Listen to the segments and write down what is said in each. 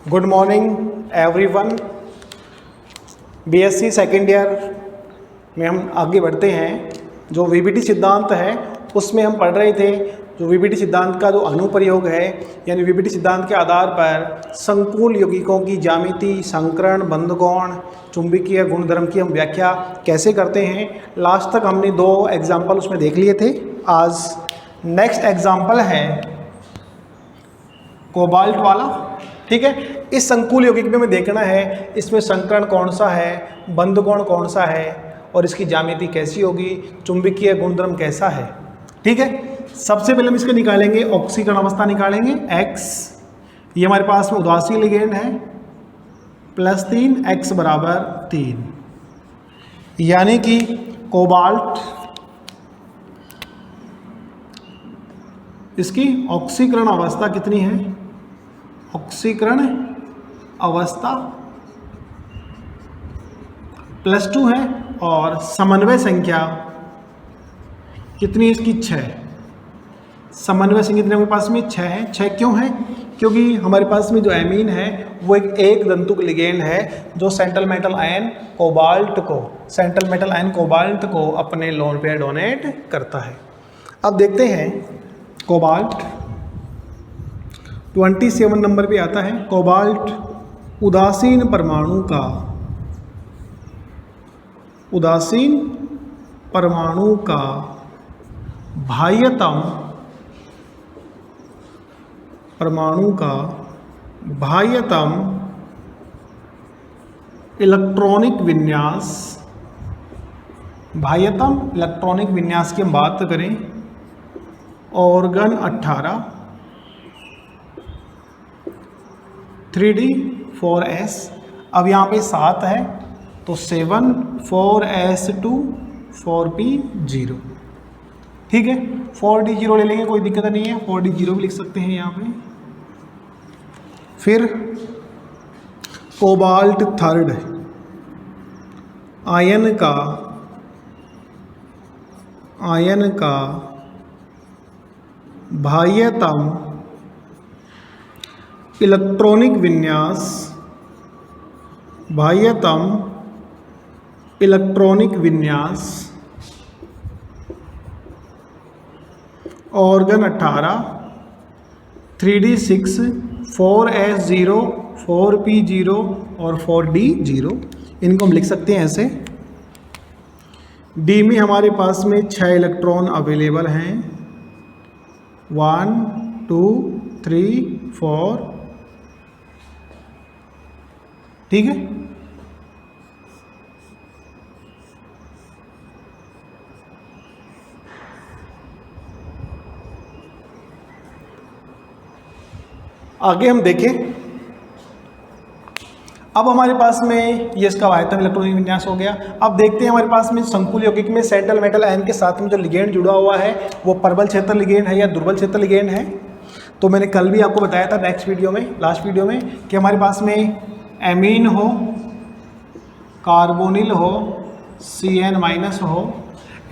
Good morning everyone. BSc second year में हम आगे बढ़ते हैं। जो वीबीटी सिद्धांत है उसमें हम पढ़ रहे थे। जो वीबीटी सिद्धांत का जो अनुप्रयोग है यानी वीबीटी सिद्धांत के आधार पर संकुल यौगिकों की ज्यामिति, संकरण, बंधकोण, चुंबकीय गुणधर्म की हम व्याख्या कैसे करते हैं। लास्ट तक हमने 2 एग्जाम्पल उसमें देख लिए थे। आज नेक्स्ट एग्जाम्पल है कोबाल्ट वाला। ठीक है, इस संकुल यौगिक में हमें देखना है इसमें संकरण कौन सा है, बंधकोण कौन सा है और इसकी ज्यामिति कैसी होगी, चुंबकीय गुणधर्म कैसा है। ठीक है, सबसे पहले हम इसके निकालेंगे ऑक्सीकरण अवस्था निकालेंगे X। ये हमारे पास में उदासीन लिगेंड है +3 X = 3, यानी कि कोबाल्ट इसकी ऑक्सीकरण अवस्था कितनी है, ऑक्सीकरण अवस्था +2 है और समन्वय संख्या कितनी है इसकी, 6। समन्वय संख्या कितने हमारे पास में 6 है। 6 क्यों है? क्योंकि हमारे पास में जो एमीन है वो एक दंतुक लिगेंड है जो सेंट्रल मेटल आयन कोबाल्ट को अपने लोन पेयर डोनेट करता है। अब देखते हैं कोबाल्ट 27 नंबर पे आता है। कोबाल्ट उदासीन परमाणु का बाह्यतम इलेक्ट्रॉनिक विन्यास की हम बात करें, ऑर्गन 18 3D4S। अब यहाँ पे 7 है तो 7 4S2 4P0। ठीक है, 4D0 ले लेंगे, कोई दिक्कत नहीं है, 4D0 भी लिख सकते हैं यहाँ पे। फिर कोबाल्ट थर्ड आयन का बाह्यतम इलेक्ट्रॉनिक विन्यास ऑर्गन 18 3D6 4S0 4P0 और 4D0। इनको हम लिख सकते हैं ऐसे। डी में हमारे पास में 6 इलेक्ट्रॉन अवेलेबल हैं, 1 2 3 4। ठीक है, आगे हम देखें। अब हमारे पास में ये इसका बाह्यतम इलेक्ट्रॉनिक विन्यास हो गया। अब देखते हैं हमारे पास में संकुल यौगिक में सेंट्रल मेटल आयन के साथ में जो लिगेंड जुड़ा हुआ है वो प्रबल क्षेत्र लिगेंड है या दुर्बल क्षेत्र लिगेंड है। तो मैंने कल भी आपको बताया था लास्ट वीडियो में कि हमारे पास में एमीन हो, कार्बोनिल हो, CN- हो,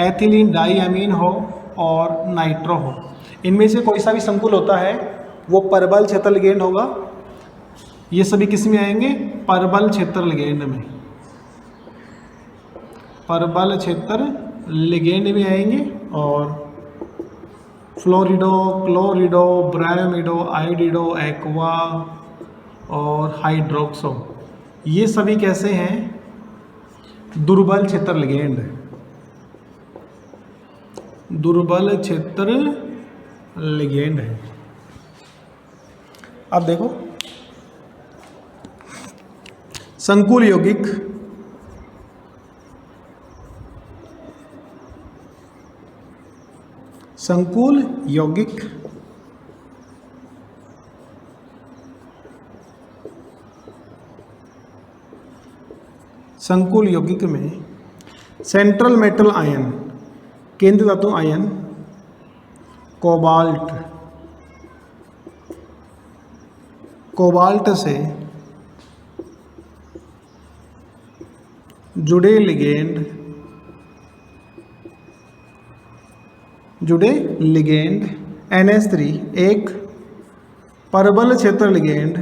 एथिलीन डाईएमीन हो और नाइट्रो हो। इनमें से कोई सा भी संकुल होता है वो प्रबल क्षेत्र लिगेंड होगा। ये सभी किस में आएंगे, प्रबल क्षेत्र लिगेंड में, प्रबल क्षेत्र लिगेंड में आएंगे। और फ्लोरिडो, क्लोरिडो, ब्रायोमिडो, आयोडिडो, एक्वा और हाइड्रोक्सो, ये सभी कैसे हैं, दुर्बल क्षेत्र लिगेंड, दुर्बल क्षेत्र लिगेंड है। अब देखो संकुल यौगिक में सेंट्रल मेटल आयन, केंद्र धातु आयन कोबाल्ट से जुड़े लिगेंड NH3 एक प्रबल क्षेत्र लिगेंड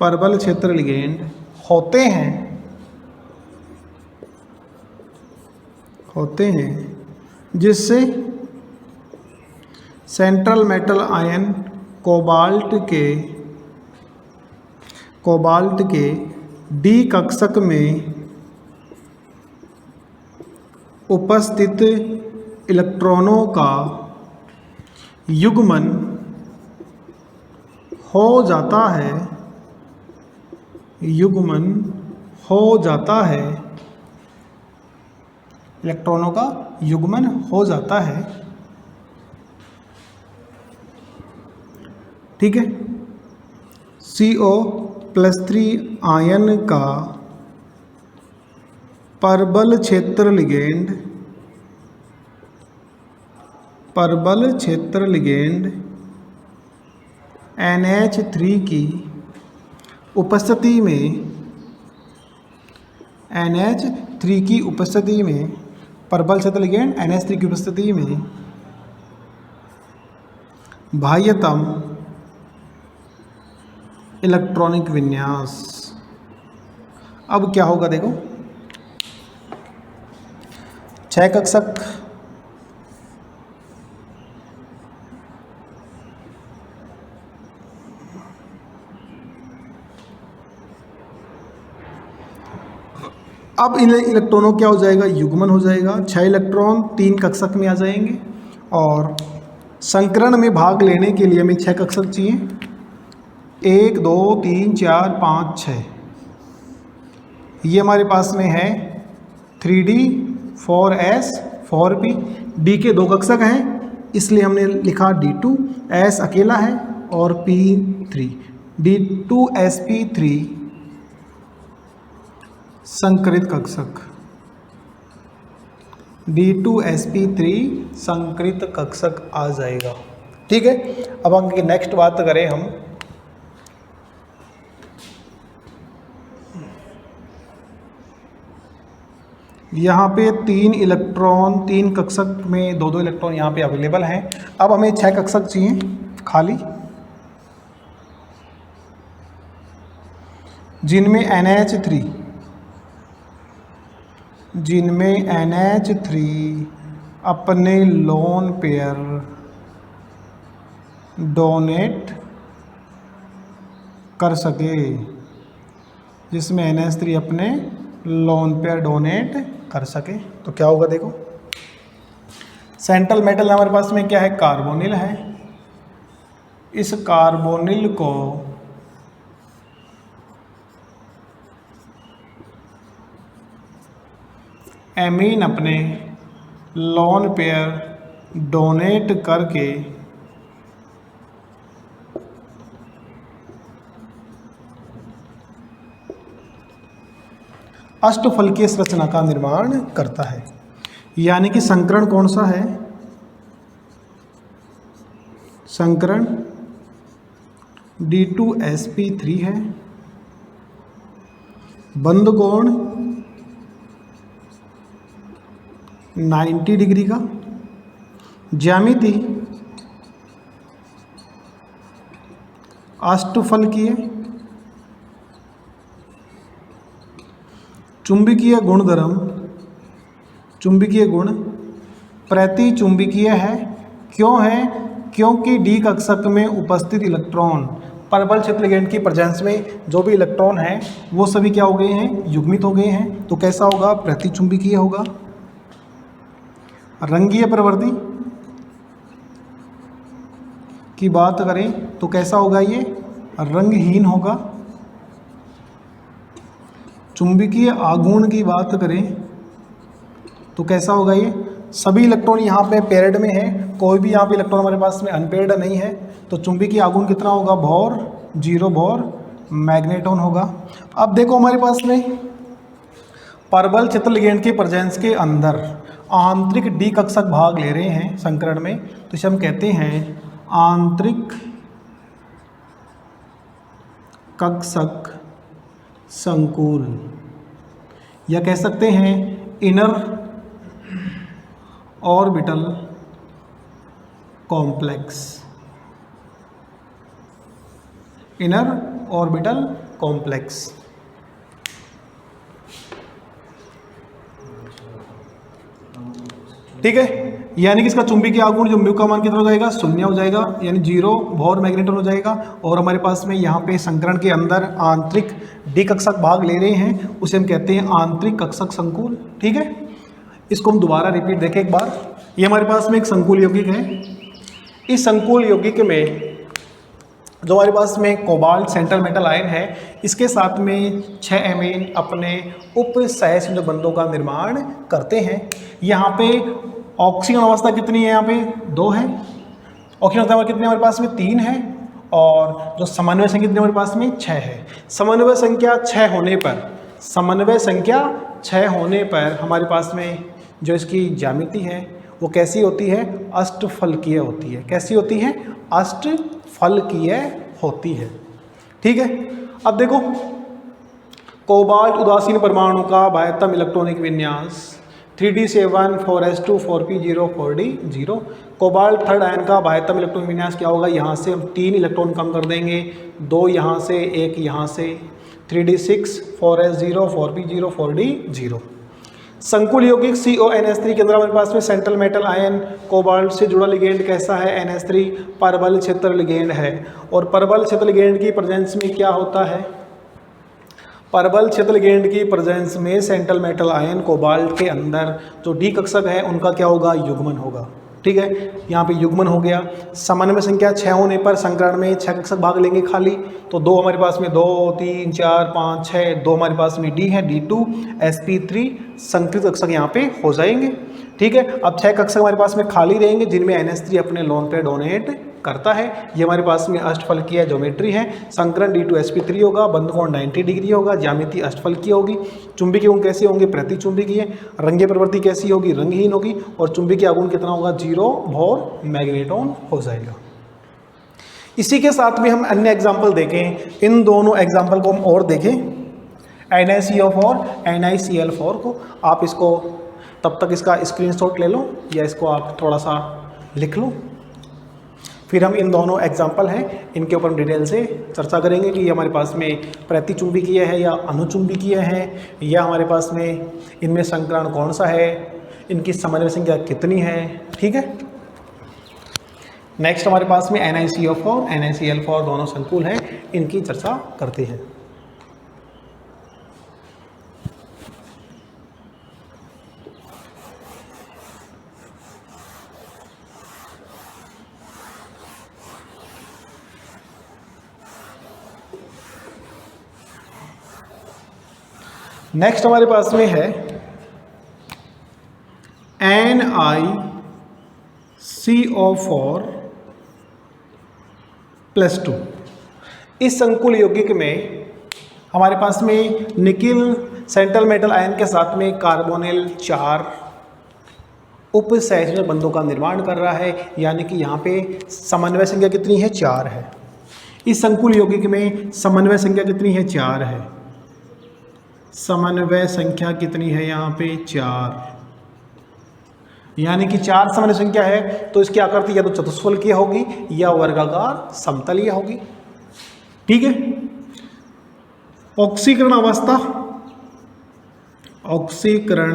परबल क्षेत्र लिगेंड होते हैं जिससे सेंट्रल मेटल आयन कोबाल्ट के डी कक्षक में उपस्थित इलेक्ट्रॉनों का युग्मन हो जाता है इलेक्ट्रॉनों का युग्मन हो जाता है। ठीक है। CO+3 आयन का परबल क्षेत्र लिगेंड NH3 की उपस्थिति में परबल क्षेत्र लिगेंड NH3 की उपस्थिति में बाह्यतम इलेक्ट्रॉनिक विन्यास। अब क्या होगा देखो, 6 कक्षक अब इन इलेक्ट्रॉनों क्या हो जाएगा, युग्मन हो जाएगा। 6 इलेक्ट्रॉन 3 कक्षक में आ जाएंगे और संकरण में भाग लेने के लिए हमें 6 कक्षक चाहिए। 1 2 3 4 5 6 ये हमारे पास में है 3D 4S 4P। D के 2 कक्षक हैं इसलिए हमने लिखा D2, S अकेला है और P3 D2sp3 संकरित कक्षक D2sp3 संकरित कक्षक आ जाएगा। ठीक है। अब आगे नेक्स्ट बात करें हम, यहाँ पे 3 इलेक्ट्रॉन 3 कक्षक में 2-2 इलेक्ट्रॉन यहाँ पे अवेलेबल हैं। अब हमें 6 कक्षक चाहिए खाली, जिनमें NH3 अपने लोन पेयर डोनेट कर सके, जिसमें NH3 अपने लोन पेयर डोनेट कर सके। तो क्या होगा देखो, सेंट्रल मेटल हमारे पास में क्या है, कार्बोनिल है। इस कार्बोनिल को एमीन अपने लोन पेयर डोनेट करके अष्टफलकीय संरचना का निर्माण करता है। यानी कि संकरण कौन सा है, संकरण D2sp3 है। बंध कोण 90 डिग्री का, ज्यामिति अष्टफलकीय, चुंबकीय गुण प्रतिचुंबकीय है। क्यों है, क्योंकि डी कक्षक में उपस्थित इलेक्ट्रॉन परबल क्षेत्र लिगेंड की प्रेजेंस में जो भी इलेक्ट्रॉन हैं वो सभी क्या हो गए हैं, युग्मित हो गए हैं। तो कैसा होगा, प्रतिचुंबकीय होगा। रंगीय प्रवृत्ति की बात करें तो कैसा होगा, ये रंगहीन होगा। चुंबकीय आघूर्ण की बात करें तो कैसा होगा, ये सभी इलेक्ट्रॉन यहाँ पे पेयर्ड में है, कोई भी यहाँ पे इलेक्ट्रॉन हमारे पास में अनपेयर्ड नहीं है। तो चुंबकीय आघूर्ण कितना होगा, भॉर 0 भॉर मैग्नेटॉन होगा। अब देखो हमारे पास में परबल क्षेत्र लिगेंड के प्रेजेंस के अंदर आंतरिक डी कक्षक भाग ले रहे हैं संकरण में, तो इसे हम कहते हैं आंतरिक कक्षक संकुल, या कह सकते हैं inner orbital complex, inner orbital complex. ठीक है, यानी कि इसका चुंबकीय आघूर्ण जो म्यू का मान कितना हो जाएगा, 0 हो जाएगा, यानी 0 बोर मैग्नेटॉन हो जाएगा। और हमारे पास में यहाँ पे संकरण के अंदर आंतरिक डी कक्षक भाग ले रहे हैं, उसे हम कहते हैं आंतरिक कक्षक संकुल। ठीक है, इसको हम दोबारा रिपीट देखें एक बार। ये हमारे पास में एक संकुल यौगिक है। इस संकुल यौगिक में जो हमारे पास में कोबाल्ट सेंट्रल मेटल आयन है, इसके साथ में 6 एमीन अपने उप सहसंयोजक बंधों का निर्माण करते हैं। यहाँ पे ऑक्सीजन अवस्था कितनी है, यहाँ पे 2 है। ऑक्सीजन अवस्था कितनी हमारे पास में 3 है। और जो समन्वय संख्या कितनी हमारे पास में 6 है। समन्वय संख्या 6 होने पर, समन्वय संख्या 6 होने पर हमारे पास में जो इसकी ज्यामिति है वो कैसी होती है, अष्टफलकीय होती है। कैसी होती है, अष्टफलकीय होती है। ठीक है, अब देखो कोबाल्ट उदासीन परमाणु का बाह्यतम इलेक्ट्रॉनिक विन्यास 3d7 4s2 4p0 4d0। Cobalt third ion का बाह्यतम इलेक्ट्रॉनिक विन्यास क्या होगा, यहाँ से हम 3 इलेक्ट्रॉन कम कर देंगे, 2 यहाँ से 1 यहाँ से, 3d6 4s0 4p0 4d0। संकुल यौगिक CONS3 के अंदर हमारे पास में सेंट्रल मेटल आयन कोबाल्ट से जुड़ा लिगेंड कैसा है, NH3 परबल क्षेत्र लिगेंड है। और परबल क्षेत्र लिगेंड की प्रेजेंस में क्या होता है, परबल क्षेत्र लिगेंड की प्रेजेंस में सेंट्रल मेटल आयन कोबाल्ट के अंदर जो डी कक्षक है उनका क्या होगा, युग्मन होगा। ठीक है, यहाँ पे युग्मन हो गया। समन्वय संख्या 6 होने पर संकरण में 6 कक्षक भाग लेंगे खाली, तो 2 हमारे पास में 2 3 4 5 6, 2 हमारे पास में डी है, D2 sp3 संकृत कक्षक यहाँ पे हो जाएंगे। ठीक है, अब 6 कक्षक हमारे पास में खाली रहेंगे जिनमें NH3 अपने लोन पे डोनेट करता है। ये हमारे पास में अष्टफलकीय ज्योमेट्री है। संकरण D2 sp3 होगा, बंध कोण 90 डिग्री होगा, ज्यामिति अष्टफलकीय होगी। चुंबकीय गुण कैसे होंगे, प्रतिचुंबकीय। रंगीय प्रवृत्ति कैसी होगी, रंगहीन होगी। और चुंबकीय आघूर्ण कितना होगा, 0 बोर मैग्नेटॉन हो जाएगा। इसी के साथ में हम अन्य एग्जाम्पल देखें, इन दोनों एग्जाम्पल को हम और देखें, NiCO4 NiCl4 को। आप इसको तब तक इसका स्क्रीनशॉट ले लो या इसको आप थोड़ा सा लिख लो, फिर हम इन दोनों एग्जाम्पल हैं इनके ऊपर हम डिटेल से चर्चा करेंगे कि ये हमारे पास में प्रतिचुंबकीय है या अनुचुंबकीय है, या हमारे पास में इनमें संकरण कौन सा है, इनकी समन्वय संख्या कितनी है। ठीक है, नेक्स्ट हमारे पास में NiCO4 NiCl4 दोनों संकुल हैं, इनकी चर्चा करते हैं। नेक्स्ट हमारे पास में है NiCO4 +2। इस संकुल यौगिक में हमारे पास में निकिल सेंट्रल मेटल आयन के साथ में कार्बोनिल 4 उप सहसंयोजक बंधों का निर्माण कर रहा है, यानी कि यहाँ पे समन्वय संख्या कितनी है, 4 है। इस संकुल यौगिक में समन्वय संख्या कितनी है, 4 है। समन्वय संख्या कितनी है यहाँ पे, 4, यानी कि 4 समन्वय संख्या है तो इसकी आकृति या तो चतुष्फलकीय होगी या वर्गाकार समतलीय होगी। ठीक है, ऑक्सीकरण अवस्था, ऑक्सीकरण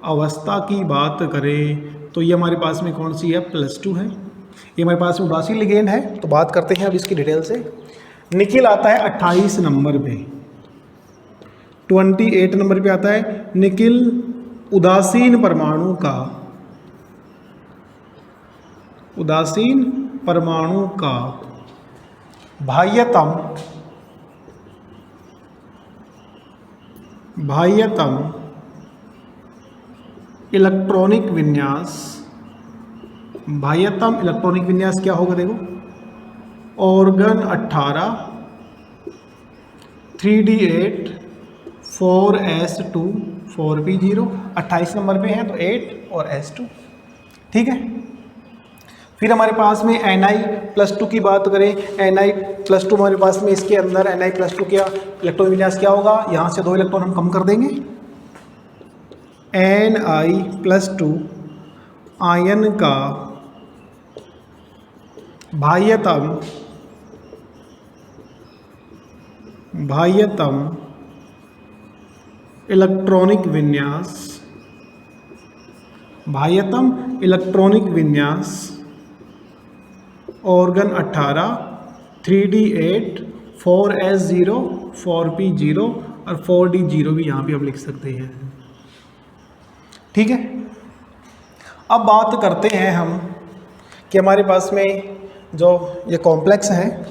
अवस्था की बात करें तो ये हमारे पास में कौन सी है, +2 है। ये हमारे पास में उदासीन लिगेंड है। तो बात करते हैं अब इसकी डिटेल से। निकिल आता है 28 नंबर पे, 28 नंबर पे आता है। निकिल उदासीन परमाणु का, उदासीन परमाणु का बाह्यतम इलेक्ट्रॉनिक विन्यास, बाह्यतम इलेक्ट्रॉनिक विन्यास क्या होगा, देखो, organ 18 3d8 4s2 4p0। 28 number पे है तो 8 और s2। ठीक है, फिर हमारे पास में Ni+2 की बात करें, Ni+2 हमारे पास में इसके अंदर Ni+2 क्या इलेक्ट्रॉन विन्यास क्या होगा, यहाँ से 2 इलेक्ट्रॉन हम कम कर देंगे। Ni+2 आयन का बाह्यतम बाह्यतम इलेक्ट्रॉनिक विन्यास, बाह्यतम इलेक्ट्रॉनिक विन्यास ऑर्गन 18, 3D8, 4S0, 4P0 और 4D0 भी यहाँ पे आप लिख सकते हैं। ठीक है, अब बात करते हैं हम कि हमारे पास में जो ये कॉम्प्लेक्स है,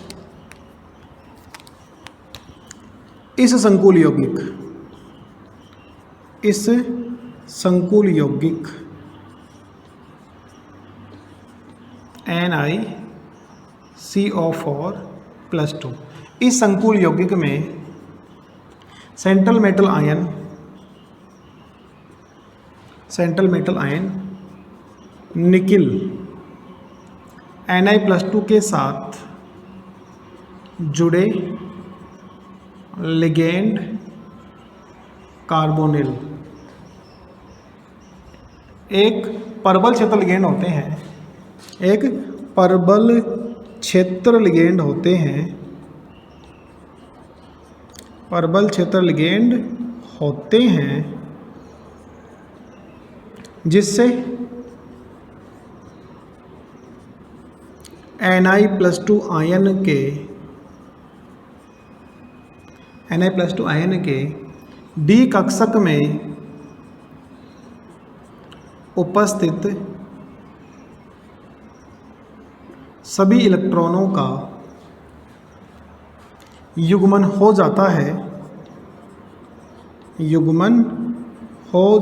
इस संकुल यौगिक, इस संकुल यौगिक NiCO4+2, इस संकुल यौगिक में central metal ion nickel Ni+2 के साथ जुड़े लिगेंड कार्बोनिल एक परबल क्षेत्र लिगेंड होते हैं, एक परबल क्षेत्र लिगेंड होते हैं, परबल क्षेत्र लिगेंड होते हैं जिससे Ni+2 आयन के D कक्षक में उपस्थित सभी इलेक्ट्रॉनों का युग्मन हो जाता है, युग्मन हो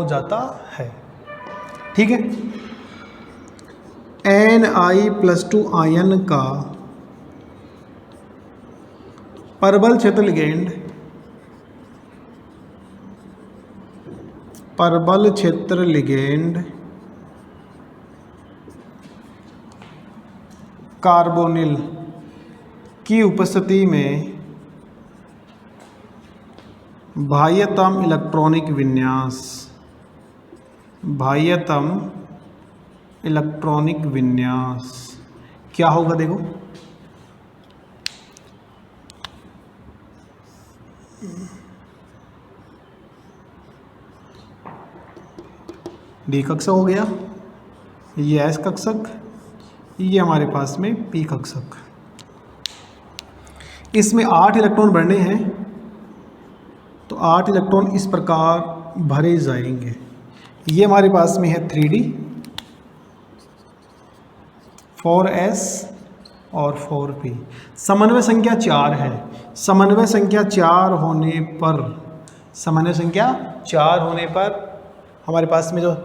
जाता है। ठीक है, Ni+2 आयन का परबल क्षेत्र लिगेंड कार्बोनिल की उपस्थिति में बाह्यतम इलेक्ट्रॉनिक विन्यास क्या होगा? देखो, D कक्षक हो गया, ये S कक्षक, ये हमारे पास में P कक्षक। इसमें 8 इलेक्ट्रॉन भरने हैं, तो 8 इलेक्ट्रॉन इस प्रकार भरे जाएंगे। ये हमारे पास में है 3D, 4S और 4P। समन्वय संख्या 4 है। समन्वय संख्या 4 होने पर हमारे पास में जो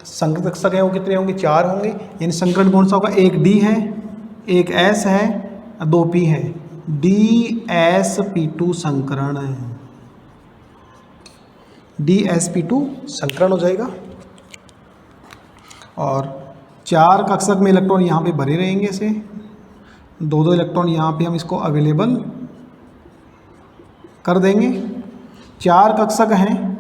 संकरण कक्षक है वो कितने होंगे? 4 होंगे। यानी संकरण कौन सा होगा? एक D है, एक S है, 2 P है। DsP2 संकरण है, DsP2 संकरण हो जाएगा। और 4 कक्षक में इलेक्ट्रॉन यहाँ पे भरे रहेंगे, ऐसे 2-2 इलेक्ट्रॉन यहाँ पे हम इसको अवेलेबल कर देंगे। 4 कक्षक हैं,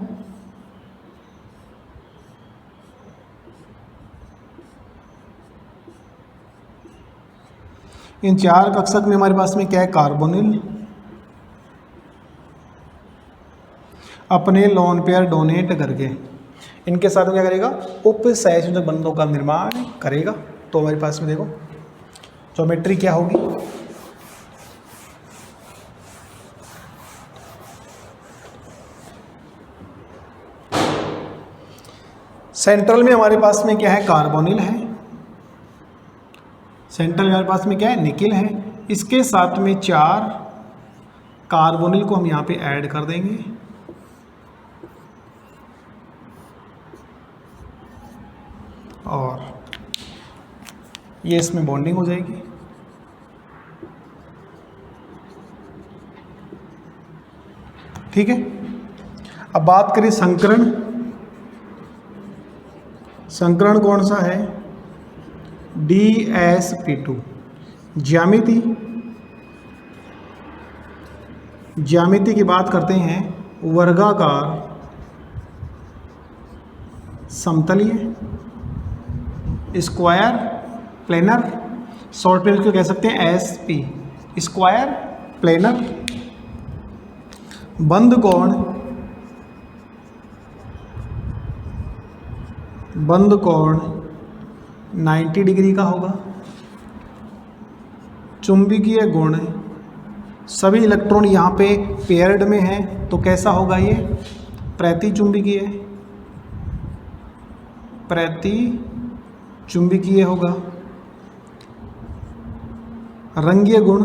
इन 4 कक्षक में हमारे पास में क्या है? कार्बोनिल अपने लोन पेयर डोनेट करके इनके साथ में क्या करेगा? उपसहसंयोजक बंधों का निर्माण करेगा। तो हमारे पास में देखो ज्योमेट्री क्या होगी? सेंट्रल में हमारे पास में क्या है? कार्बोनिल है। सेंट्रल में हमारे पास में क्या है? निकिल है। इसके साथ में 4 कार्बोनिल को हम यहाँ पे ऐड कर देंगे। और ये इसमें बॉन्डिंग हो जाएगी। ठीक है, अब बात करें संकरण। संकरण कौन सा है? DsP2। ज्यामिति की बात करते हैं, वर्गाकार समतलीय, स्क्वायर, प्लेनर। शॉर्ट में इसको कह सकते हैं SP, स्क्वायर प्लेनर। बंद कोण 90 डिग्री का होगा। चुंबकीय गुण, सभी इलेक्ट्रॉन यहाँ पे पेयर्ड में हैं तो कैसा होगा ये, प्रतिचुंबकीय होगा। रंगीय गुण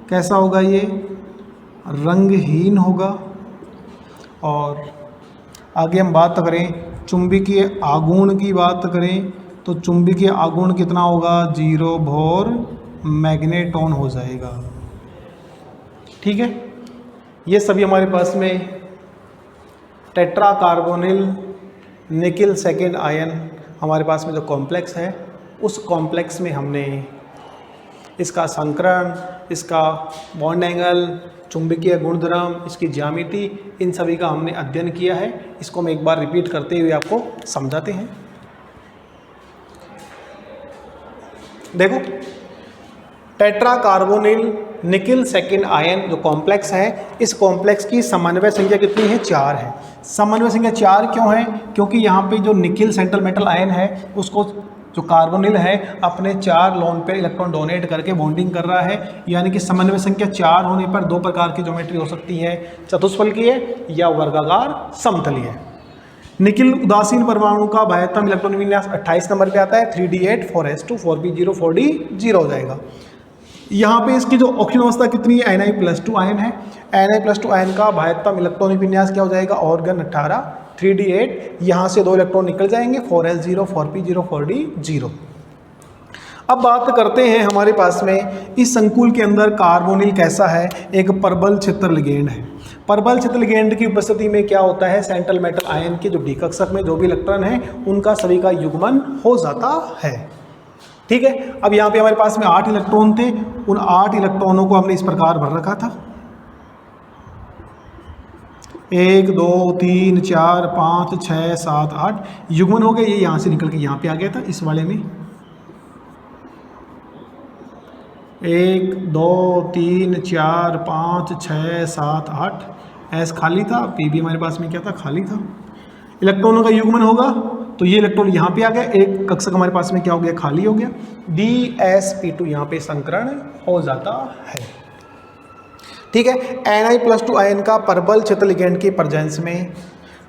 कैसा होगा ये, रंगहीन होगा। और आगे हम बात करें चुंबकीय आघूर्ण की बात करें तो चुंबकीय आघूर्ण कितना होगा, 0 भोर मैग्नेटॉन हो जाएगा। ठीक है, ये सभी हमारे पास में tetra carbonyl nickel second ion हमारे पास में जो कॉम्प्लेक्स है, उस कॉम्प्लेक्स में हमने इसका संकरण, इसका बॉन्ड एंगल, चुंबकीय गुणधर्म, इसकी ज्यामिति, इन सभी का हमने अध्ययन किया है। इसको हम एक बार रिपीट करते हुए आपको समझाते हैं। देखो, tetra carbonyl nickel second ion जो कॉम्प्लेक्स है, इस कॉम्प्लेक्स की समन्वय संख्या कितनी है, 4 है। समन्वय संख्या 4 क्यों है, क्योंकि यहाँ पे जो निकिल सेंट्रल मेटल आयन है उसको जो कार्बोनिल है अपने 4 लोन पे इलेक्ट्रॉन डोनेट करके बॉन्डिंग कर रहा है, यानी कि समन्वय संख्या 4 होने पर 2 प्रकार की ज्योमेट्री हो सकती है, चतुष्फलकीय या वर्गाकार समतलीय। निकिल उदासीन परमाणु का बाह्यतम इलेक्ट्रॉन विन्यास 28 नंबर पे आता है, 3d8 4s2 4p0 4d0 हो जाएगा। यहाँ पे इसकी जो ऑक्सीजन अवस्था कितनी है, Na+2 आयन है। Na+2 आयन का बाह्यतम इलेक्ट्रॉन विन्यास क्या हो जाएगा, ऑर्गन 18 3d8, यहाँ से 2 इलेक्ट्रॉन निकल जाएंगे, 4s0 4p0 4d0। अब बात करते हैं हमारे पास में इस संकुल के अंदर कार्बोनिल कैसा है, एक परबल क्षेत्र लिगेंड है। परबल क्षेत्र लिगेंड की उपस्थिति में क्या होता है, सेंट्रल मेटल आयन के जो डी कक्षक में जो भी इलेक्ट्रॉन है उनका सभी का युग्मन हो जाता है। ठीक है, अब यहाँ पे हमारे पास में 8 इलेक्ट्रॉन थे, उन 8 इलेक्ट्रॉनों को हमने इस प्रकार भर रखा था, 1 2 3 4 5 6 7 8 युग्मन हो गए। ये यहाँ से निकल के यहाँ पे आ गया था इस वाले में, 1 2 3 4 5 6 7 8 एस खाली था, पी भी हमारे पास में क्या था, खाली था। इलेक्ट्रॉनों का युग्मन होगा तो ये इलेक्ट्रॉन यहाँ पे आ गया, एक कक्षक हमारे पास में क्या हो गया, खाली हो गया, dsp2 यहाँ पे संकरण हो जाता है। ठीक है, Na+2 आयन का परबल क्षेत्र लिगेंड के प्रेजेंस में,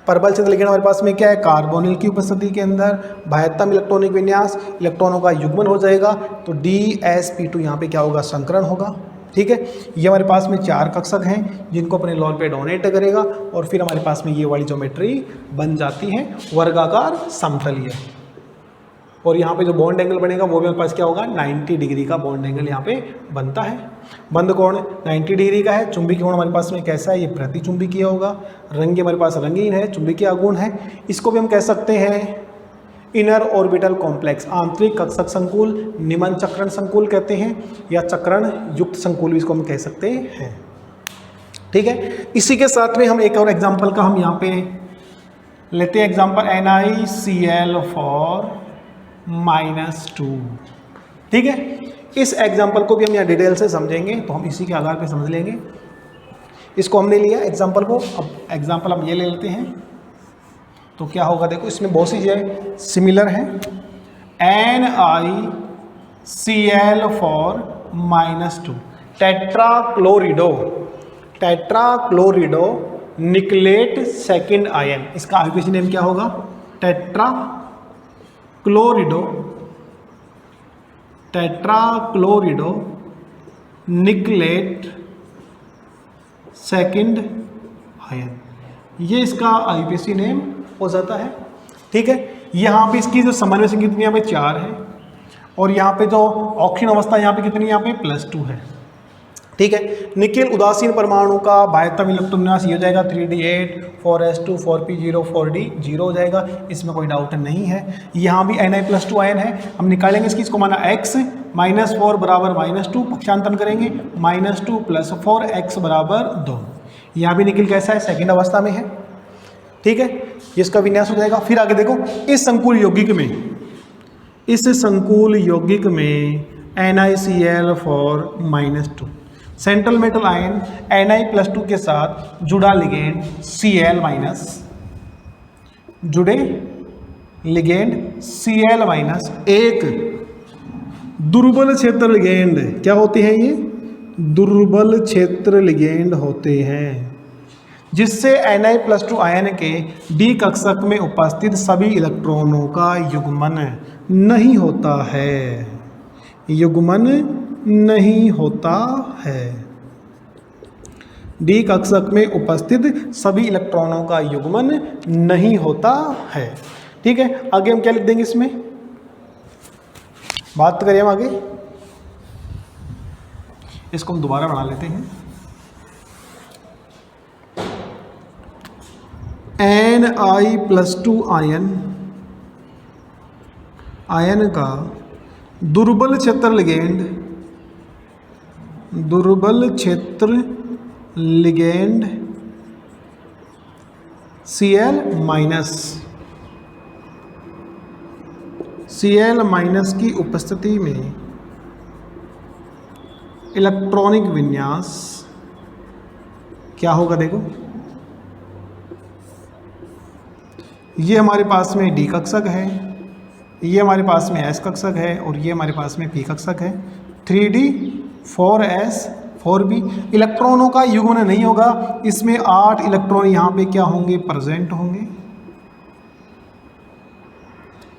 परबल क्षेत्र लिगेंड हमारे पास में क्या है, कार्बोनिल की उपस्थिति के अंदर बाह्यतम इलेक्ट्रॉनिक विन्यास, इलेक्ट्रॉनों का युग्मन हो जाएगा तो dsp2 यहाँ पे क्या होगा, संकरण होगा। ठीक है, ये हमारे पास में 4 कक्षक हैं जिनको अपने लोन पे डोनेट करेगा और फिर हमारे पास में ये वाली ज्योमेट्री बन जाती है वर्गाकार समतलीय। और यहाँ पे जो बॉन्ड एंगल बनेगा वो भी हमारे पास क्या होगा, 90 डिग्री का बॉन्ड एंगल यहाँ पे बनता है। बंद कोण 90 डिग्री का है। चुंबकीय कोण हमारे पास में कैसा है, ये प्रतिचुंबकीय होगा। रंग हमारे पास रंगीन है, चुंबकीय आघूर्ण है। इसको भी हम कह सकते हैं इनर ऑर्बिटल कॉम्प्लेक्स, आंतरिक कक्षक संकुल, निमन चक्रण संकुल कहते हैं, या चक्रण युक्त संकुल भी इसको हम कह सकते हैं। ठीक है, इसी के साथ में हम एक और एग्जांपल का हम यहाँ पे लेते हैं, एग्जांपल NiCl4-2। ठीक है, इस एग्जांपल को भी हम यहाँ डिटेल से समझेंगे तो हम इसी के आधार पे समझ लेंगे। इसको हमने लिया एग्जांपल को, अब एग्जांपल हम ये ले लेते हैं तो क्या होगा, देखो इसमें बहुत सी चीज़ें सिमिलर हैं। NiCl4-2 टेट्राक्लोरिडो निकलेट सेकेंड आयन, इसका आईयूपीएसी नेम क्या होगा, टेट्राक्लोरिडो निकलेट सेकेंड आयन, ये इसका आईयूपीएसी नेम हो जाता है। ठीक है, यहाँ पे इसकी जो समन्वय संख्या कितनी यहाँ पे 4 है और यहाँ पे जो ऑक्सीजन अवस्था यहाँ पे कितनी, यहाँ पे +2 है। ठीक है, निकिल उदासीन परमाणु का बाह्यतम इलेक्ट्रॉन विन्यास ये हो जाएगा 3d8 4s2 4p0 4d0 हो जाएगा, इसमें कोई डाउट नहीं है। यहाँ भी Na+2 आयन है, हम निकालेंगे इसको माना x -4 बराबर -2, पक्षांतरण करेंगे -2 + 4x बराबर 2। यहाँ भी निकिल कैसा है, सेकेंड अवस्था में है। ठीक है, इसका विन्यास हो जाएगा। फिर आगे देखो, इस संकुल यौगिक में इस संकुल यौगिक में NiCl4 -2 central metal ion Na+2 के साथ जुड़ा लिगेंड Cl- जुड़े लिगेंड Cl- एक दुर्बल क्षेत्र लिगेंड, क्या होते हैं ये? दुर्बल क्षेत्र लिगेंड होते हैं, जिससे Na+2 आयन के D कक्षक में उपस्थित सभी इलेक्ट्रॉनों का युग्मन नहीं होता है, युग्मन नहीं होता है। D कक्षक में उपस्थित सभी इलेक्ट्रॉनों का युग्मन नहीं होता है। ठीक है, आगे हम क्या लिख देंगे इसमें, बात करें हम आगे, इसको हम दोबारा बना लेते हैं। Na+2 आयन का दुर्बल क्षेत्र लिगेंड Cl- की उपस्थिति में इलेक्ट्रॉनिक विन्यास क्या होगा? देखो, ये हमारे पास में D कक्षक है, ये हमारे पास में S कक्षक है और ये हमारे पास में P कक्षक है। 3D 4S 4B इलेक्ट्रॉनों का युग्मन नहीं होगा, इसमें 8 इलेक्ट्रॉन यहाँ पे क्या होंगे? प्रेजेंट होंगे।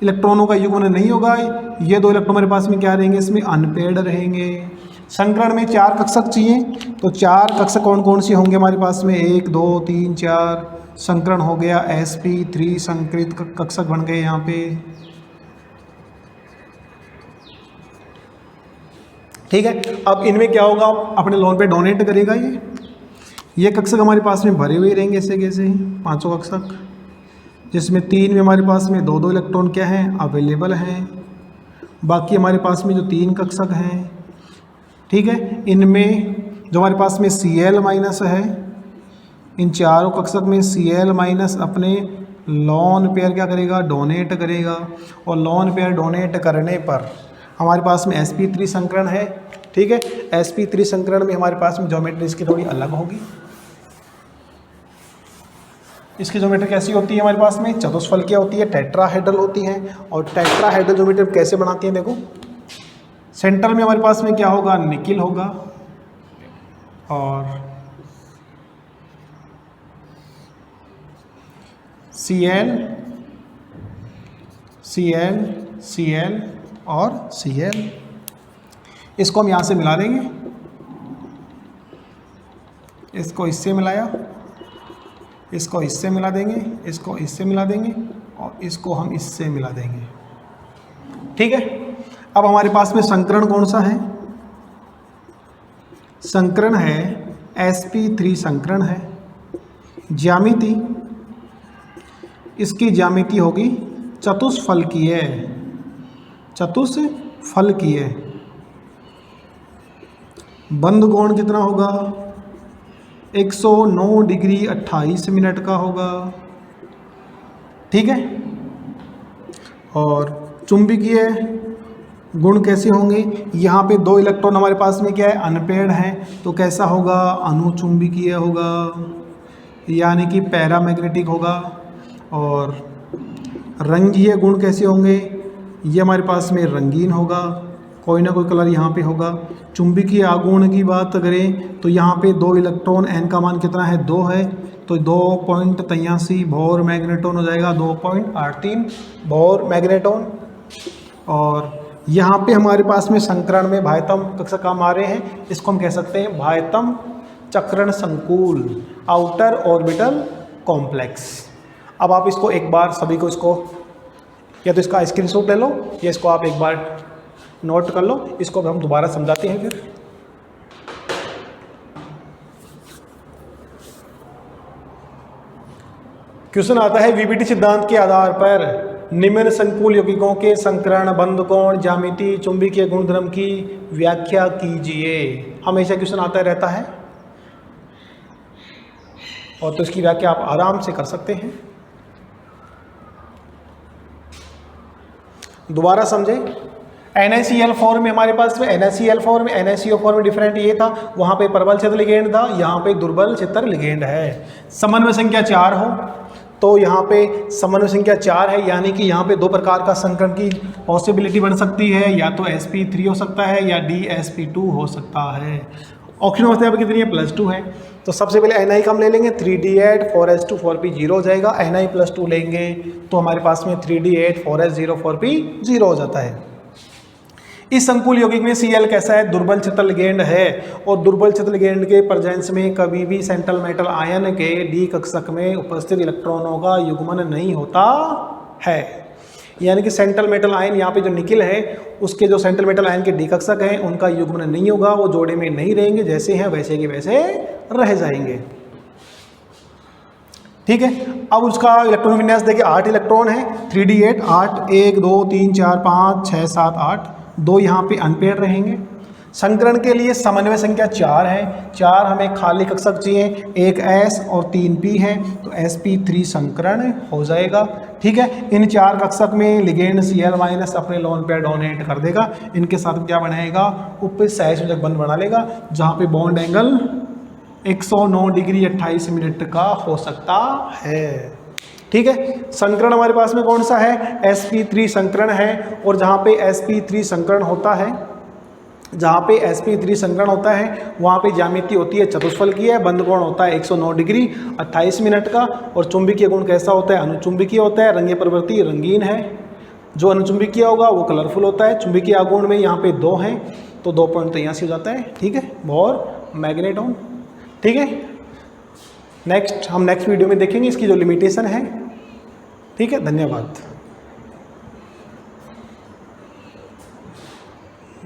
इलेक्ट्रॉनों का युग्मन नहीं होगा, ये 2 इलेक्ट्रॉन हमारे पास में क्या रहेंगे? इसमें अनपेयर्ड रहेंगे। संकरण में 4 कक्षक चाहिए, तो 4 कक्षक कौन कौन सी होंगे हमारे पास में? 1 2 3 4 संकरण हो गया, sp3 संकृत कक्षक बन गए यहाँ पे। ठीक है, अब इनमें क्या होगा? अपने लोन पे डोनेट करेगा ये कक्षक हमारे पास में भरे हुए रहेंगे ऐसे कैसे ही 5 कक्षक, जिसमें 3 में हमारे पास में 2 इलेक्ट्रॉन क्या हैं? अवेलेबल हैं। बाकी हमारे पास में जो 3 कक्षक हैं, ठीक है, इनमें जो हमारे पास में Cl- है, इन चारों कक्षक में Cl- अपने लॉन पेयर क्या करेगा? डोनेट करेगा। और लॉन पेयर डोनेट करने पर हमारे पास में sp3 संकरण है। ठीक है, sp3 संकरण में हमारे पास में ज्योमेट्री इसकी थोड़ी अलग होगी। इसकी ज्योमेट्री कैसी होती है? हमारे पास में चतुष्फलकीय होती है, टेट्राहेड्रल होती है। और टेट्राहेड्रल ज्योमेट्री कैसे बनाती है? देखो, सेंटर में हमारे पास में क्या होगा? निकिल होगा, और Cl और Cl, इसको हम यहाँ से मिला देंगे, इसको इससे मिलाया, इसको इससे मिला देंगे, इसको इससे मिला देंगे और इसको हम इससे मिला देंगे। ठीक है, अब हमारे पास में संकरण कौन सा है? संकरण है sp3 संकरण है। ज्यामिति, इसकी ज्यामिति होगी चतुष्फलकीय। बंद कोण कितना होगा? 109 डिग्री 28 मिनट का होगा। ठीक है, और चुंबकीय गुण कैसे होंगे? यहाँ पे 2 इलेक्ट्रॉन हमारे पास में क्या है? अनपेयर्ड हैं, तो कैसा होगा? अनुचुंबकीय होगा, यानी कि पैरामैग्नेटिक होगा। और रंगीय गुण कैसे होंगे? ये हमारे पास में रंगीन होगा, कोई ना कोई कलर यहाँ पे होगा। चुंबकीय आघूर्ण की बात करें तो यहाँ पे 2 इलेक्ट्रॉन, n का मान कितना है? 2 है, तो 2.83 भोर मैग्नेटॉन हो जाएगा, 2.83 भोर मैग्नेटॉन। और यहाँ पे हमारे पास में संकरण में भायतम कक्षक काम आ रहे हैं, इसको हम कह सकते हैं भायतम चक्रण संकुल, आउटर ऑर्बिटल कॉम्प्लेक्स। अब आप इसको एक बार सभी को इसको या तो इसका स्क्रीनशॉट ले लो या इसको आप एक बार नोट कर लो, इसको हम दोबारा समझाते हैं। फिर क्वेश्चन आता है वीबीटी सिद्धांत के आधार पर निम्न संकुल यौगिकों के संकरण, बंध कोण, ज्यामिति, चुंबकीय गुणधर्म की व्याख्या कीजिए। हमेशा क्वेश्चन आता रहता है और तो इसकी व्याख्या आप आराम से कर सकते हैं। दोबारा समझे, NaCl4 में हमारे पास में NaCl4 में NaCO4 में डिफरेंट ये था, वहाँ पे प्रबल क्षेत्र लिगेंड था, यहाँ पे दुर्बल क्षेत्र लिगेंड है। समन्वय संख्या 4 हो तो यहाँ पे समन्वय संख्या 4 है, यानी कि यहाँ पे दो प्रकार का संकरण की पॉसिबिलिटी बन सकती है, या तो sp3 हो सकता है या dsp2 हो सकता है। ऑक्सीजन अवस्था यहाँ पे कितनी है, +2 है। तो सबसे पहले Ni का हम ले लेंगे 3d8 4s2 4p 0 हो जाएगा। Ni +2 लेंगे तो हमारे पास में 3d8 4s0 4p 0 हो जाता है। इस संकुल यौगिक में Cl कैसा है, दुर्बल क्षेत्र लिगेंड है, और दुर्बल क्षेत्र लिगेंड के प्रेजेंस में कभी भी सेंट्रल मेटल आयन के डी कक्षक में उपस्थित इलेक्ट्रॉनों का युग्मन नहीं होता है। यानी कि सेंट्रल मेटल आयन यहाँ पे जो निकिल है उसके जो सेंट्रल मेटल आयन के डी कक्षक हैं उनका युग्मन नहीं होगा, वो जोड़े में नहीं रहेंगे, जैसे हैं वैसे के वैसे रह जाएंगे। ठीक है, अब उसका इलेक्ट्रॉन विन्यास देखिए, 8 इलेक्ट्रॉन है, 3d8 8 1 2 3 4 5 6 7 8, 2 यहाँ पे अनपेयर रहेंगे। संकरण के लिए समन्वय संख्या 4 है, 4 हमें खाली कक्षक चाहिए, एक S और 3 P है, तो sp3 संकरण हो जाएगा। ठीक है, इन 4 कक्षक में लिगेंड Cl- अपने लोन पेयर डोनेट कर देगा, इनके साथ क्या बनाएगा, ऊपर सहसंयोजक बंध बना लेगा, जहाँ पे बॉन्ड एंगल 109 डिग्री 28 मिनट का हो सकता है। ठीक है, संकरण हमारे पास में कौन सा है, sp3 संकरण है, और जहाँ पे sp3 संकरण होता है, जहाँ पे sp3 संकरण होता है वहाँ पे ज्यामिति होती है चतुष्फल की है, बंद कोण होता है 109 डिग्री 28 मिनट का, और चुंबकीय गुण कैसा होता है, अनुचुंबकीय होता है, रंगीय प्रवृत्ति रंगीन है। जो अनुचुंबकीय होगा वो कलरफुल होता है। चुंबकीय आघूर्ण में यहाँ पे 2 हैं तो 2 पॉइंट तो यहाँ से हो जाता है। ठीक है, और मैग्नेटॉन। ठीक है, नेक्स्ट हम नेक्स्ट वीडियो में देखेंगे इसकी जो लिमिटेशन है। ठीक है, धन्यवाद।